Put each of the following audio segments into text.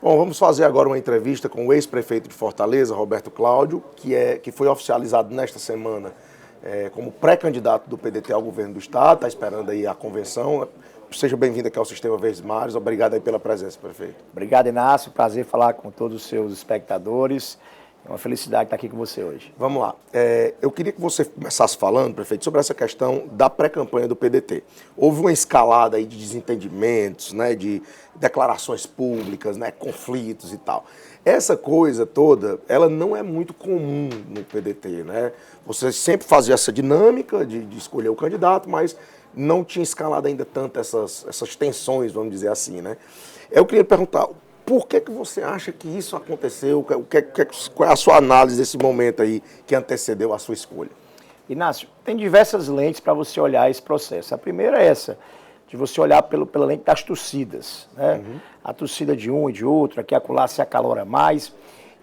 Bom, vamos fazer agora uma entrevista com o ex-prefeito de Fortaleza, Roberto Cláudio, que foi oficializado nesta semana como pré-candidato do PDT ao governo do Estado, está esperando aí a convenção. Seja bem-vindo aqui ao Sistema Verdes Mares. Obrigado aí pela presença, prefeito. Obrigado, Inácio. Prazer falar com todos os seus espectadores. É uma felicidade estar aqui com você hoje. Vamos lá. Eu queria que você começasse falando, prefeito, sobre essa questão da pré-campanha do PDT. Houve uma escalada aí de desentendimentos, né, de declarações públicas, né, conflitos e tal. Essa coisa toda, ela não é muito comum no PDT, né? Você sempre fazia essa dinâmica de escolher o candidato, mas não tinha escalado ainda tanto essas tensões, vamos dizer assim, né? Eu queria perguntar, por que você acha que isso aconteceu? Qual é a sua análise desse momento aí que antecedeu a sua escolha? Inácio, tem diversas lentes para você olhar esse processo. A primeira é essa, de você olhar pela lente das torcidas, né? Uhum. A torcida de um e de outro, aqui acolá se acalora mais.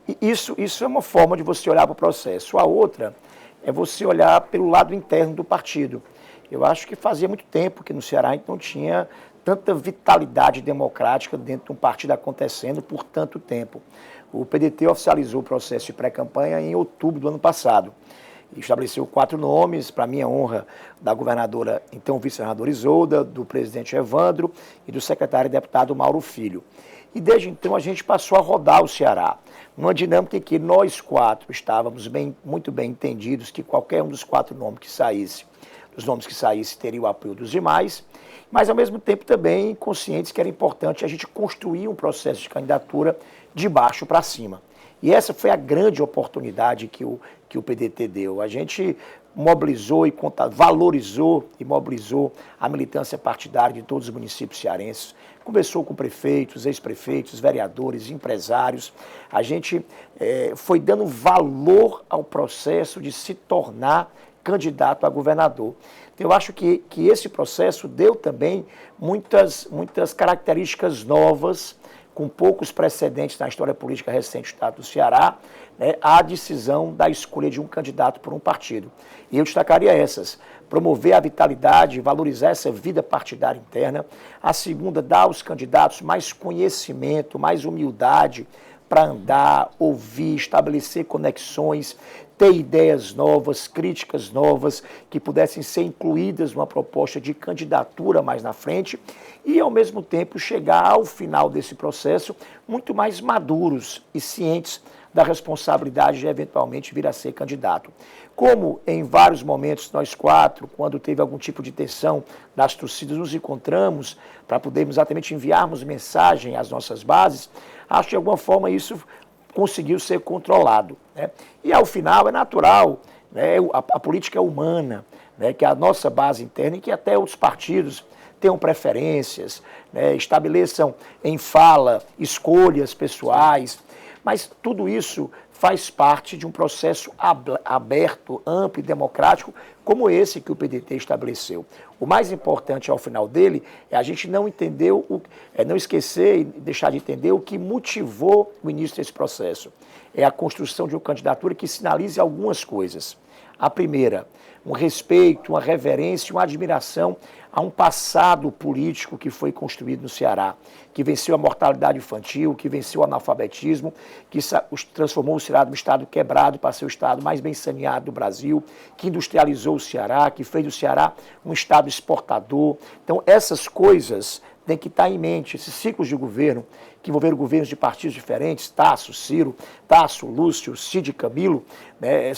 E isso é uma forma de você olhar para o processo. A outra é você olhar pelo lado interno do partido. Eu acho que fazia muito tempo que no Ceará a gente não tinha tanta vitalidade democrática dentro de um partido acontecendo por tanto tempo. O PDT oficializou o processo de pré-campanha em outubro do ano passado. Estabeleceu 4 nomes, para minha honra, da governadora, então vice-governadora Isolda, do presidente Evandro e do secretário e deputado Mauro Filho. E desde então a gente passou a rodar o Ceará, numa dinâmica em que nós 4 estávamos muito bem entendidos que qualquer um dos 4 nomes que saísse, teria o apoio dos demais, mas ao mesmo tempo também conscientes que era importante a gente construir um processo de candidatura de baixo para cima. E essa foi a grande oportunidade que o PDT deu. A gente mobilizou valorizou e mobilizou a militância partidária de todos os municípios cearenses, conversou com prefeitos, ex-prefeitos, vereadores, empresários. A gente foi dando valor ao processo de se tornar candidato a governador. Então, eu acho que esse processo deu também muitas características novas, com poucos precedentes na história política recente do Estado do Ceará, né, a decisão da escolha de um candidato por um partido. E eu destacaria essas: promover a vitalidade, valorizar essa vida partidária interna. A segunda, dar aos candidatos mais conhecimento, mais humildade para andar, ouvir, estabelecer conexões, ter ideias novas, críticas novas, que pudessem ser incluídas numa proposta de candidatura mais na frente e, ao mesmo tempo, chegar ao final desse processo muito mais maduros e cientes da responsabilidade de, eventualmente, vir a ser candidato. Como, em vários momentos, nós 4, quando teve algum tipo de tensão das torcidas, nos encontramos para podermos exatamente enviarmos mensagem às nossas bases, acho que, de alguma forma, isso conseguiu ser controlado, né? E, ao final, é natural, né? A política é humana, né? Que a nossa base interna e que até outros partidos tenham preferências, né? Estabeleçam em fala escolhas pessoais, mas tudo isso faz parte de um processo aberto, amplo e democrático, como esse que o PDT estabeleceu. O mais importante ao final dele é a gente não esquecer e deixar de entender o que motivou o início desse processo. É a construção de uma candidatura que sinalize algumas coisas. A primeira, um respeito, uma reverência, uma admiração a um passado político que foi construído no Ceará, que venceu a mortalidade infantil, que venceu o analfabetismo, que transformou o Ceará de um estado quebrado para ser o estado mais bem saneado do Brasil, que industrializou o Ceará, que fez do Ceará um estado exportador. Então, essas coisas têm que estar em mente, esses ciclos de governo, que envolveram governos de partidos diferentes, Tasso, Ciro, Tasso, Lúcio, Cid, Camilo, né,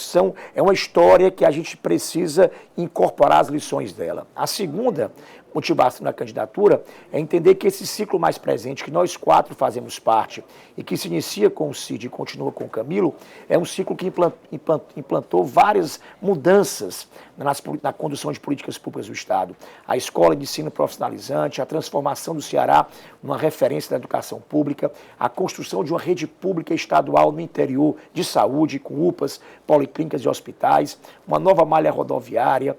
é uma história que a gente precisa incorporar as lições dela. A segunda motivação da candidatura é entender que esse ciclo mais presente, que nós 4 fazemos parte, e que se inicia com o Cid e continua com o Camilo, é um ciclo que implantou várias mudanças na condução de políticas públicas do Estado. A escola de ensino profissionalizante, a transformação do Ceará numa referência da educação pública, a construção de uma rede pública estadual no interior de saúde, com UPAs, policlínicas e hospitais, uma nova malha rodoviária.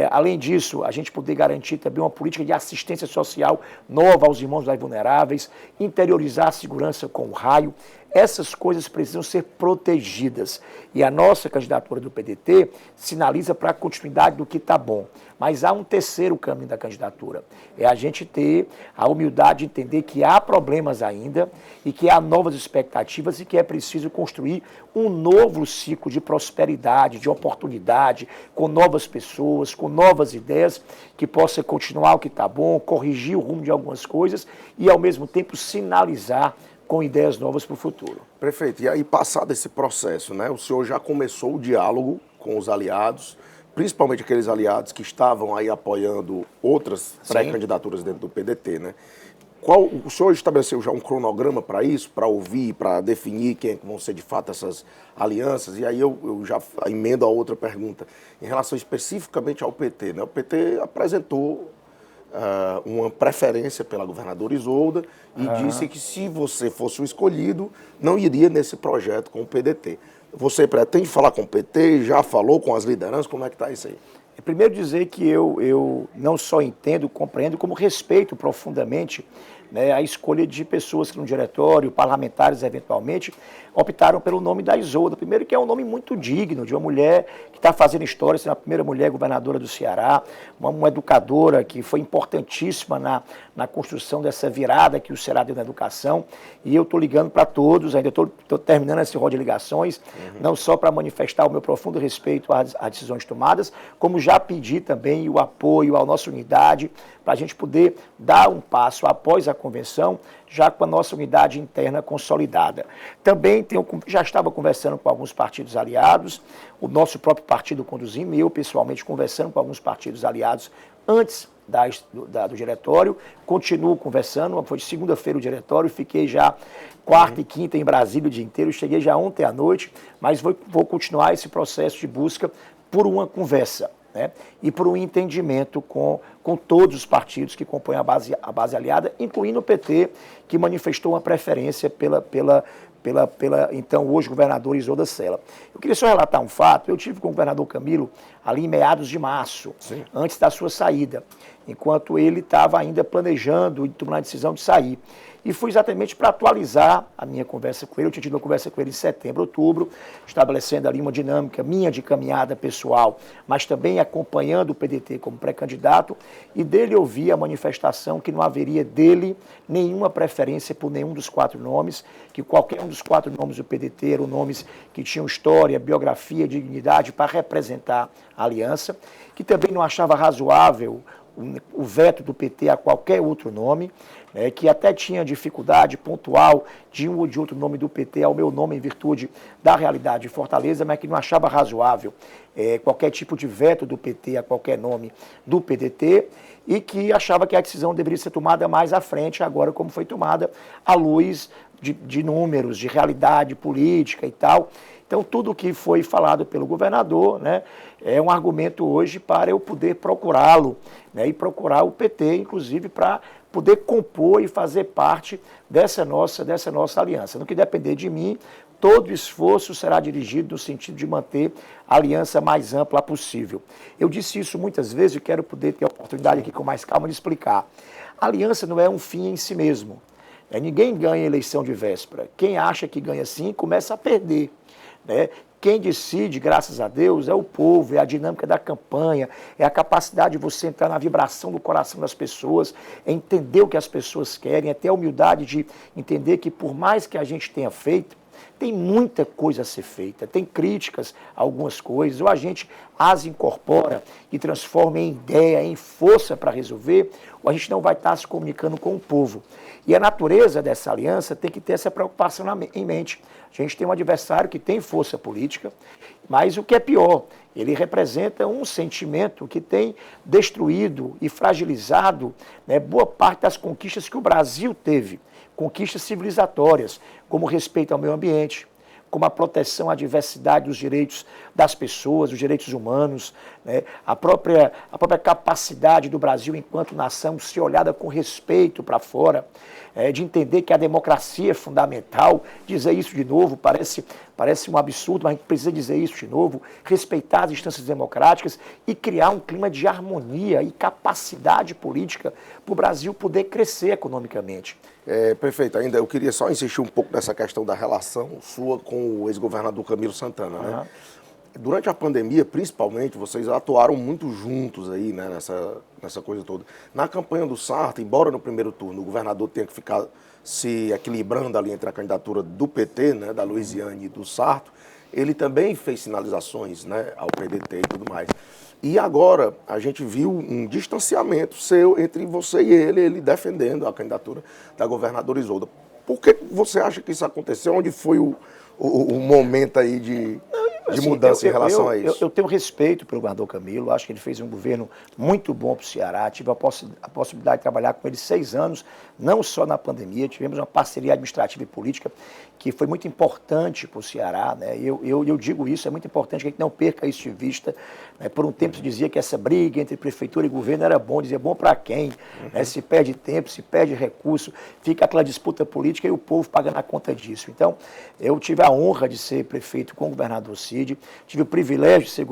Além disso, a gente poder garantir também uma política de assistência social nova aos irmãos mais vulneráveis, interiorizar a segurança com o raio. essas coisas precisam ser protegidas. E a nossa candidatura do PDT sinaliza para a continuidade do que está bom. Mas há um terceiro caminho da candidatura. É a gente ter a humildade de entender que há problemas ainda e que há novas expectativas e que é preciso construir um novo ciclo de prosperidade, de oportunidade, com novas pessoas, com novas ideias, que possa continuar o que está bom, corrigir o rumo de algumas coisas e, ao mesmo tempo, sinalizar com ideias novas para o futuro. Prefeito, e aí passado esse processo, né, o senhor já começou o diálogo com os aliados, principalmente aqueles aliados que estavam aí apoiando outras pré-candidaturas dentro do PDT, né? O senhor estabeleceu já um cronograma para isso, para ouvir, para definir quem vão ser de fato essas alianças? E aí eu já emendo a outra pergunta, em relação especificamente ao PT, né? O PT apresentou uma preferência pela governadora Isolda e disse que se você fosse o escolhido, não iria nesse projeto com o PDT. Você pretende falar com o PT? Já falou com as lideranças? Como é que está isso aí? Primeiro dizer que eu não só entendo, compreendo, como respeito profundamente, né, a escolha de pessoas que no diretório, parlamentares eventualmente, optaram pelo nome da Isolda. Primeiro que é um nome muito digno, de uma mulher que está fazendo história, sendo a primeira mulher governadora do Ceará, uma educadora que foi importantíssima na construção dessa virada que o Ceará deu na educação. E eu estou ligando para todos, ainda estou terminando esse rol de ligações, não só para manifestar o meu profundo respeito às decisões tomadas, como já pedi também o apoio à nossa unidade, para a gente poder dar um passo após a convenção, já com a nossa unidade interna consolidada. Também já estava conversando com alguns partidos aliados, o nosso próprio partido conduzindo, e eu pessoalmente conversando com alguns partidos aliados antes do diretório, continuo conversando, foi de segunda-feira o diretório, fiquei já quarta e quinta em Brasília o dia inteiro, cheguei já ontem à noite, mas vou continuar esse processo de busca por uma conversa, né? E por um entendimento com todos os partidos que compõem a base aliada, incluindo o PT, que manifestou uma preferência pela então hoje governadora Isolda Sela. Eu queria só relatar um fato. Eu tive com o governador Camilo ali em meados de março, antes da sua saída, enquanto ele estava ainda planejando e tomando a decisão de sair. E fui exatamente para atualizar a minha conversa com ele. Eu tinha tido uma conversa com ele em setembro, outubro, estabelecendo ali uma dinâmica minha de caminhada pessoal, mas também acompanhando o PDT como pré-candidato, e dele ouvi a manifestação que não haveria dele nenhuma preferência por nenhum dos 4 nomes, que qualquer um dos 4 nomes do PDT eram nomes que tinham história, biografia, dignidade para representar a aliança, que também não achava razoável o veto do PT a qualquer outro nome, que até tinha dificuldade pontual de um ou de outro nome do PT ao meu nome em virtude da realidade de Fortaleza, mas que não achava razoável qualquer tipo de veto do PT a qualquer nome do PDT e que achava que a decisão deveria ser tomada mais à frente, agora como foi tomada, à luz de números, de realidade política e tal. Então, tudo o que foi falado pelo governador, né, é um argumento hoje para eu poder procurá-lo, né, e procurar o PT, inclusive, para poder compor e fazer parte dessa nossa aliança. No que depender de mim, todo esforço será dirigido no sentido de manter a aliança mais ampla possível. Eu disse isso muitas vezes e quero poder ter a oportunidade aqui com mais calma de explicar. A aliança não é um fim em si mesmo. Ninguém ganha eleição de véspera. Quem acha que ganha sim, começa a perder. Né? Quem decide, graças a Deus, é o povo, é a dinâmica da campanha, é a capacidade de você entrar na vibração do coração das pessoas, é entender o que as pessoas querem, é ter a humildade de entender que por mais que a gente tenha feito, tem muita coisa a ser feita, tem críticas a algumas coisas, ou a gente as incorpora e transforma em ideia, em força para resolver, ou a gente não vai estar se comunicando com o povo. E a natureza dessa aliança tem que ter essa preocupação em mente. A gente tem um adversário que tem força política, mas o que é pior, ele representa um sentimento que tem destruído e fragilizado, né, boa parte das conquistas que o Brasil teve, conquistas civilizatórias, como o respeito ao meio ambiente, como a proteção à diversidade dos direitos das pessoas, dos direitos humanos, né? A própria capacidade do Brasil enquanto nação ser olhada com respeito para fora, de entender que a democracia é fundamental, dizer isso de novo parece um absurdo, mas a gente precisa dizer isso de novo, respeitar as instâncias democráticas e criar um clima de harmonia e capacidade política para o Brasil poder crescer economicamente. Prefeito, ainda eu queria só insistir um pouco nessa questão da relação sua com o ex-governador Camilo Santana, né? Durante a pandemia, principalmente, vocês atuaram muito juntos aí, né, nessa coisa toda. Na campanha do Sarto, embora no primeiro turno o governador tenha que ficar se equilibrando ali entre a candidatura do PT, né, da Luiziane e do Sarto, ele também fez sinalizações, né, ao PDT e tudo mais. E agora a gente viu um distanciamento seu entre você e ele defendendo a candidatura da governadora Isolda. Por que você acha que isso aconteceu? Onde foi o momento aí de mudança em relação a isso? Eu tenho respeito pelo governador Camilo, acho que ele fez um governo muito bom para o Ceará, tive a possibilidade de trabalhar com ele 6 anos, não só na pandemia, tivemos uma parceria administrativa e política que foi muito importante para o Ceará, né? Eu digo isso, é muito importante que a gente não perca isso de vista, né? Por um tempo se dizia que essa briga entre prefeitura e governo era bom, dizia bom para quem, né? Se perde tempo, se perde recurso, fica aquela disputa política e o povo pagando a conta disso. Então, eu tive a honra de ser prefeito com o governador Cid, tive o privilégio de ser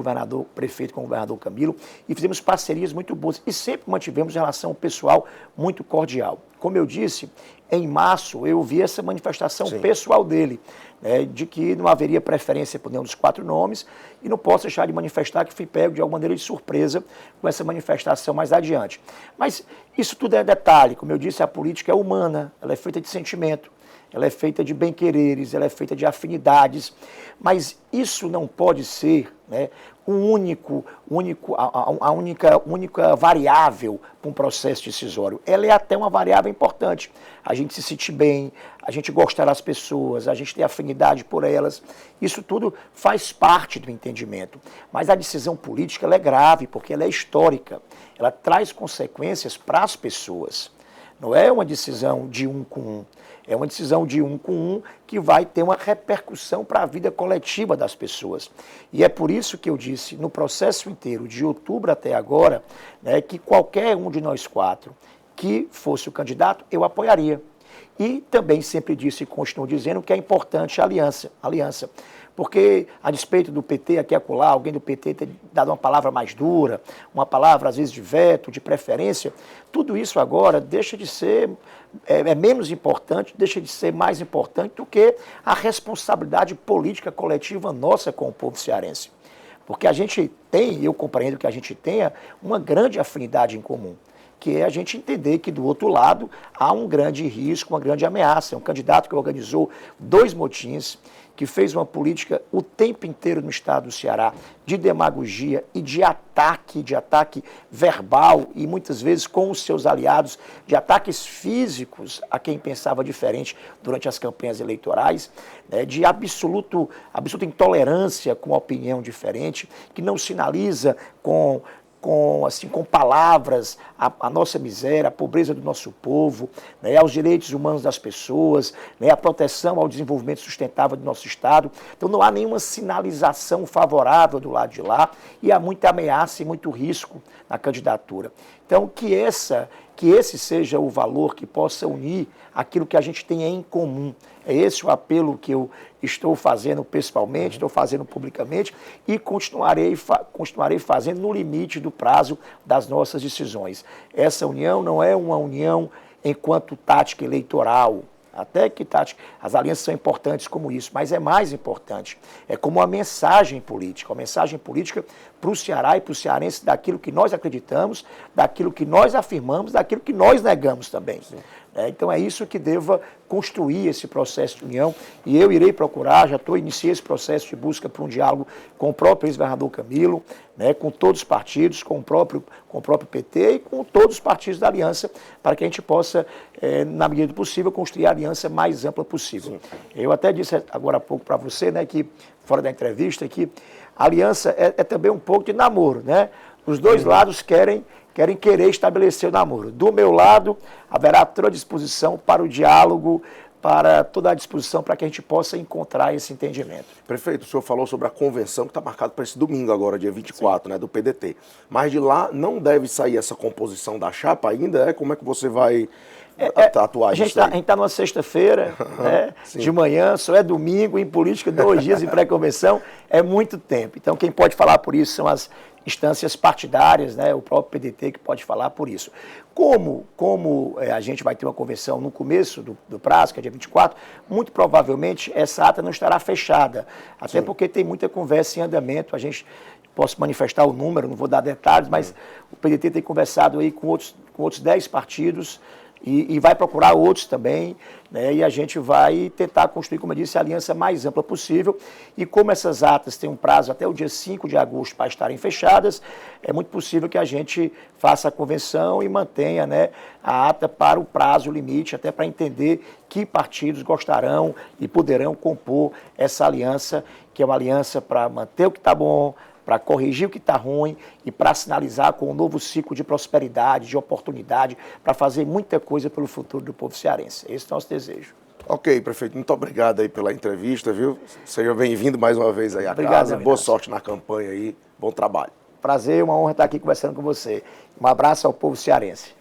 prefeito com o governador Camilo e fizemos parcerias muito boas e sempre mantivemos relação pessoal muito cordial. Como eu disse, em março eu vi essa manifestação pessoal dele, né, de que não haveria preferência por nenhum dos 4 nomes e não posso deixar de manifestar que fui pego de alguma maneira de surpresa com essa manifestação mais adiante. Mas isso tudo é detalhe, como eu disse, a política é humana, ela é feita de sentimento. Ela é feita de bem-quereres, ela é feita de afinidades, mas isso não pode ser, né, a única variável para um processo decisório. Ela é até uma variável importante. A gente se sentir bem, a gente gostar das pessoas, a gente ter afinidade por elas, isso tudo faz parte do entendimento. Mas a decisão política ela é grave, porque ela é histórica, ela traz consequências para as pessoas. Não é uma decisão de um com um. É uma decisão de um com um que vai ter uma repercussão para a vida coletiva das pessoas. E é por isso que eu disse, no processo inteiro, de outubro até agora, né, que qualquer um de nós 4 que fosse o candidato, eu apoiaria. E também sempre disse e continuo dizendo que é importante a aliança. Porque, a despeito do PT aqui e acolá, alguém do PT ter dado uma palavra mais dura, uma palavra às vezes de veto, de preferência, tudo isso agora deixa de ser, é menos importante, deixa de ser mais importante do que a responsabilidade política coletiva nossa com o povo cearense. Porque a gente tem, eu compreendo que a gente tenha uma grande afinidade em comum, que é a gente entender que do outro lado há um grande risco, uma grande ameaça. É um candidato que organizou 2 motins, que fez uma política o tempo inteiro no estado do Ceará de demagogia e de ataque verbal e muitas vezes com os seus aliados, de ataques físicos a quem pensava diferente durante as campanhas eleitorais, né, de absoluta intolerância com a opinião diferente, que não sinaliza com palavras a nossa miséria, a pobreza do nosso povo, né, aos direitos humanos das pessoas, né, a proteção ao desenvolvimento sustentável do nosso Estado. Então não há nenhuma sinalização favorável do lado de lá e há muita ameaça e muito risco na candidatura. Então que esse seja o valor que possa unir aquilo que a gente tem em comum. É esse o apelo que eu estou fazendo pessoalmente, estou fazendo publicamente e continuarei fazendo no limite do prazo das nossas decisões. Essa união não é uma união enquanto tática eleitoral, até que as alianças são importantes como isso, mas é mais importante, é como uma mensagem política para o Ceará e para o cearense daquilo que nós acreditamos, daquilo que nós afirmamos, daquilo que nós negamos também. Então é isso que deva construir esse processo de união e eu irei procurar, iniciei esse processo de busca por um diálogo com o próprio ex-governador Camilo, né, com todos os partidos, com o próprio PT e com todos os partidos da aliança, para que a gente possa, na medida do possível, construir a aliança mais ampla possível. Eu até disse agora há pouco para você, né, que fora da entrevista, que a aliança é também um pouco de namoro, né? Os dois lados querem estabelecer o namoro. Do meu lado, haverá toda a disposição para o diálogo, para toda a disposição para que a gente possa encontrar esse entendimento. Prefeito, o senhor falou sobre a convenção que está marcada para esse domingo agora, dia 24, né, do PDT. Mas de lá não deve sair essa composição da chapa ainda? Como é que você vai atuar A gente isso aí? está numa sexta-feira, né, de manhã, só é domingo, em política, 2 dias de pré-convenção, é muito tempo. Então, quem pode falar por isso são as instâncias partidárias, né, o próprio PDT que pode falar por isso. Como a gente vai ter uma convenção no começo do prazo, que é dia 24, muito provavelmente essa ata não estará fechada, até porque tem muita conversa em andamento, posso manifestar o número, não vou dar detalhes, mas o PDT tem conversado aí com outros 10 partidos, e vai procurar outros também, né, e a gente vai tentar construir, como eu disse, a aliança mais ampla possível. E como essas atas têm um prazo até o dia 5 de agosto para estarem fechadas, é muito possível que a gente faça a convenção e mantenha, né, a ata para o prazo limite, até para entender que partidos gostarão e poderão compor essa aliança, que é uma aliança para manter o que está bom, para corrigir o que está ruim e para sinalizar com um novo ciclo de prosperidade, de oportunidade, para fazer muita coisa pelo futuro do povo cearense. Esse é o nosso desejo. Ok, prefeito, muito obrigado aí pela entrevista, viu? Seja bem-vindo mais uma vez aí à casa. Boa sorte na campanha aí, bom trabalho. Prazer, uma honra estar aqui conversando com você. Um abraço ao povo cearense.